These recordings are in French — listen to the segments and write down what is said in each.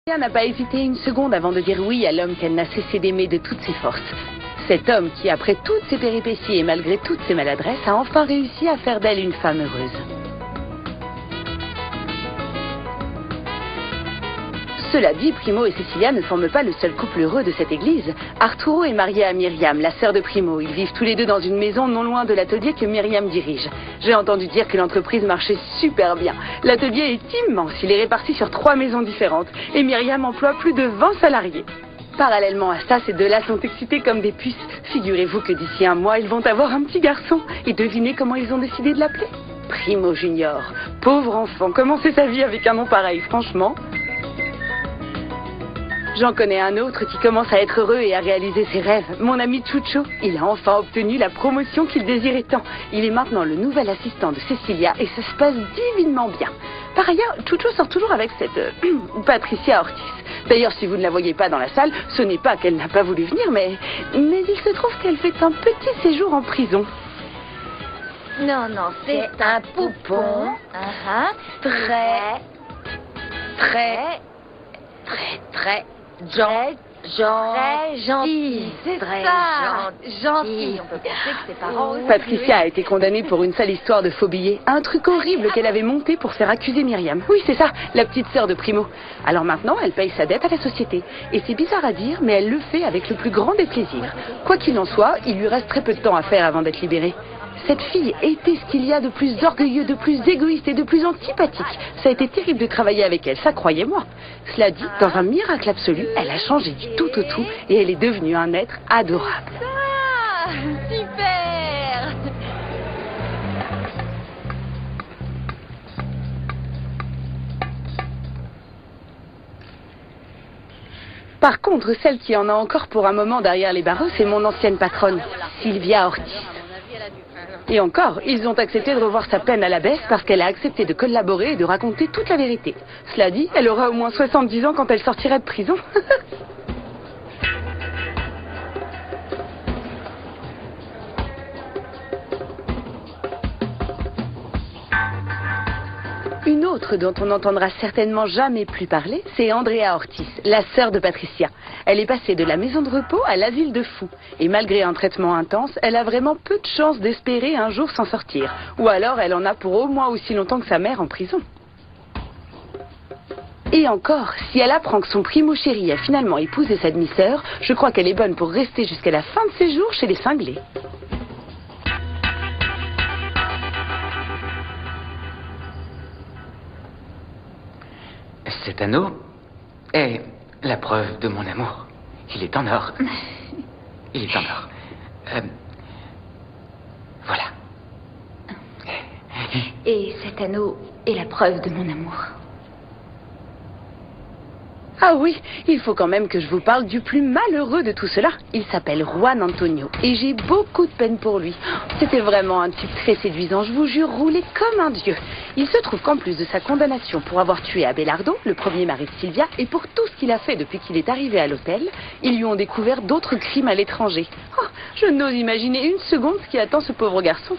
Elle n'a pas hésité une seconde avant de dire oui à l'homme qu'elle n'a cessé d'aimer de toutes ses forces. Cet homme qui, après toutes ses péripéties et malgré toutes ses maladresses, a enfin réussi à faire d'elle une femme heureuse. Cela dit, Primo et Cecilia ne forment pas le seul couple heureux de cette église. Arturo est marié à Myriam, la sœur de Primo. Ils vivent tous les deux dans une maison non loin de l'atelier que Myriam dirige. J'ai entendu dire que l'entreprise marchait super bien. L'atelier est immense, il est réparti sur 3 maisons différentes. Et Myriam emploie plus de 20 salariés. Parallèlement à ça, ces deux-là sont excités comme des puces. Figurez-vous que d'ici un mois, ils vont avoir un petit garçon. Et devinez comment ils ont décidé de l'appeler? Primo Junior. Pauvre enfant, commencer sa vie avec un nom pareil, franchement. J'en connais un autre qui commence à être heureux et à réaliser ses rêves. Mon ami Chucho, il a enfin obtenu la promotion qu'il désirait tant. Il est maintenant le nouvel assistant de Cecilia et ça se passe divinement bien. Par ailleurs, Chucho sort toujours avec cette Patricia Ortiz. D'ailleurs, si vous ne la voyez pas dans la salle, ce n'est pas qu'elle n'a pas voulu venir, mais il se trouve qu'elle fait un petit séjour en prison. Non, c'est un poupon. Très gentil. C'est ça. Gentil. On peut penser que ses parents aussi. Patricia a été condamnée pour une sale histoire de faux billets. Un truc horrible qu'elle avait monté pour faire accuser Myriam. Oui, c'est ça, la petite sœur de Primo. Alors maintenant, elle paye sa dette à la société. Et c'est bizarre à dire, mais elle le fait avec le plus grand des plaisirs. Quoi qu'il en soit, il lui reste très peu de temps à faire avant d'être libérée. Cette fille était ce qu'il y a de plus orgueilleux, de plus égoïste et de plus antipathique. Ça a été terrible de travailler avec elle, ça croyez-moi. Cela dit, dans un miracle absolu, elle a changé du tout au tout et elle est devenue un être adorable. Ah, super! Par contre, celle qui en a encore pour un moment derrière les barreaux, c'est mon ancienne patronne, Sylvia Ortiz. Et encore, ils ont accepté de revoir sa peine à la baisse parce qu'elle a accepté de collaborer et de raconter toute la vérité. Cela dit, elle aura au moins 70 ans quand elle sortira de prison. Une autre dont on n'entendra certainement jamais plus parler, c'est Andrea Ortiz, la sœur de Patricia. Elle est passée de la maison de repos à l'asile de fous. Et malgré un traitement intense, elle a vraiment peu de chances d'espérer un jour s'en sortir. Ou alors elle en a pour au moins aussi longtemps que sa mère en prison. Et encore, si elle apprend que son primo chéri a finalement épousé sa demi-sœur, je crois qu'elle est bonne pour rester jusqu'à la fin de ses jours chez les cinglés. Cet anneau est la preuve de mon amour. Il est en or. Il est en or. Voilà. Et cet anneau est la preuve de mon amour. Ah oui, il faut quand même que je vous parle du plus malheureux de tout cela. Il s'appelle Juan Antonio et j'ai beaucoup de peine pour lui. C'était vraiment un type très séduisant, je vous jure, roulé comme un dieu. Il se trouve qu'en plus de sa condamnation pour avoir tué Abelardo, le premier mari de Sylvia, et pour tout ce qu'il a fait depuis qu'il est arrivé à l'hôtel, ils lui ont découvert d'autres crimes à l'étranger. Oh, je n'ose imaginer une seconde ce qui attend ce pauvre garçon.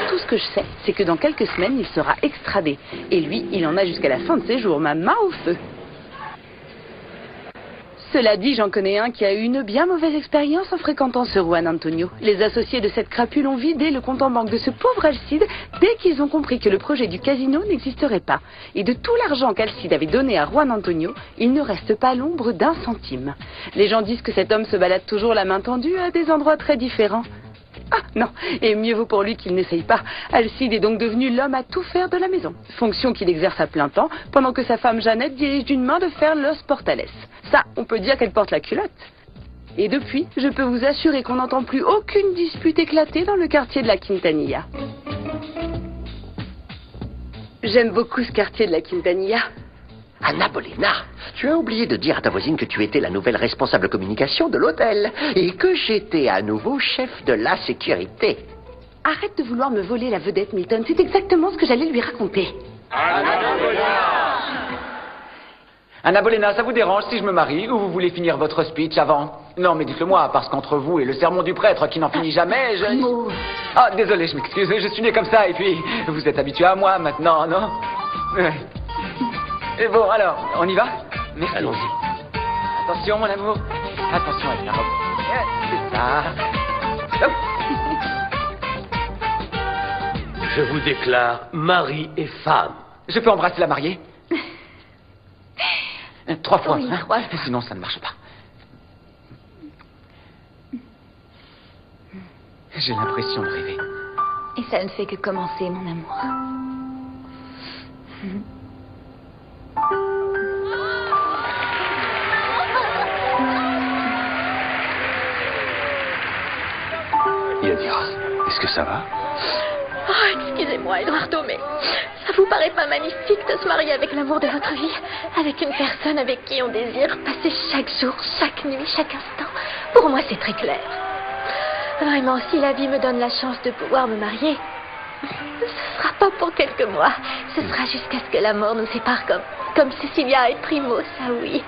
Tout ce que je sais, c'est que dans quelques semaines, il sera extradé. Et lui, il en a jusqu'à la fin de ses jours, ma main au feu. Cela dit, j'en connais un qui a eu une bien mauvaise expérience en fréquentant ce Juan Antonio. Les associés de cette crapule ont vidé le compte en banque de ce pauvre Alcide dès qu'ils ont compris que le projet du casino n'existerait pas. Et de tout l'argent qu'Alcide avait donné à Juan Antonio, il ne reste pas l'ombre d'un centime. Les gens disent que cet homme se balade toujours la main tendue à des endroits très différents. Ah non, et mieux vaut pour lui qu'il n'essaye pas. Alcide est donc devenu l'homme à tout faire de la maison. Fonction qu'il exerce à plein temps, pendant que sa femme Jeannette dirige d'une main de fer Los Portales. Ça, on peut dire qu'elle porte la culotte. Et depuis, je peux vous assurer qu'on n'entend plus aucune dispute éclater dans le quartier de la Quintanilla. J'aime beaucoup ce quartier de la Quintanilla. Anna Bolena, tu as oublié de dire à ta voisine que tu étais la nouvelle responsable communication de l'hôtel et que j'étais à nouveau chef de la sécurité. Arrête de vouloir me voler la vedette, Milton. C'est exactement ce que j'allais lui raconter. Anna Bolena, ça vous dérange si je me marie ou vous voulez finir votre speech avant? Non, mais dites-le moi, parce qu'entre vous et le sermon du prêtre qui n'en finit jamais, je... Ah, désolé, je m'excuse, je suis né comme ça et puis vous êtes habitué à moi maintenant, non? Ouais. Et bon, alors, on y va? Merci. Allons-y. Attention, mon amour. Attention avec la robe. C'est ça. Hop. Je vous déclare mari et femme. Je peux embrasser la mariée 3 fois, Oui, hein 3 fois. Sinon, ça ne marche pas. J'ai l'impression de rêver. Et ça ne fait que commencer, mon amour. Yanira, est-ce que ça va? Oh, excusez-moi, Eduardo, mais ça vous paraît pas magnifique de se marier avec l'amour de votre vie? Avec une personne avec qui on désire passer chaque jour, chaque nuit, chaque instant? Pour moi, c'est très clair. Vraiment, si la vie me donne la chance de pouvoir me marier, ce sera pas pour quelques mois. Ce sera jusqu'à ce que la mort nous sépare comme Cecilia et Primo, ça oui.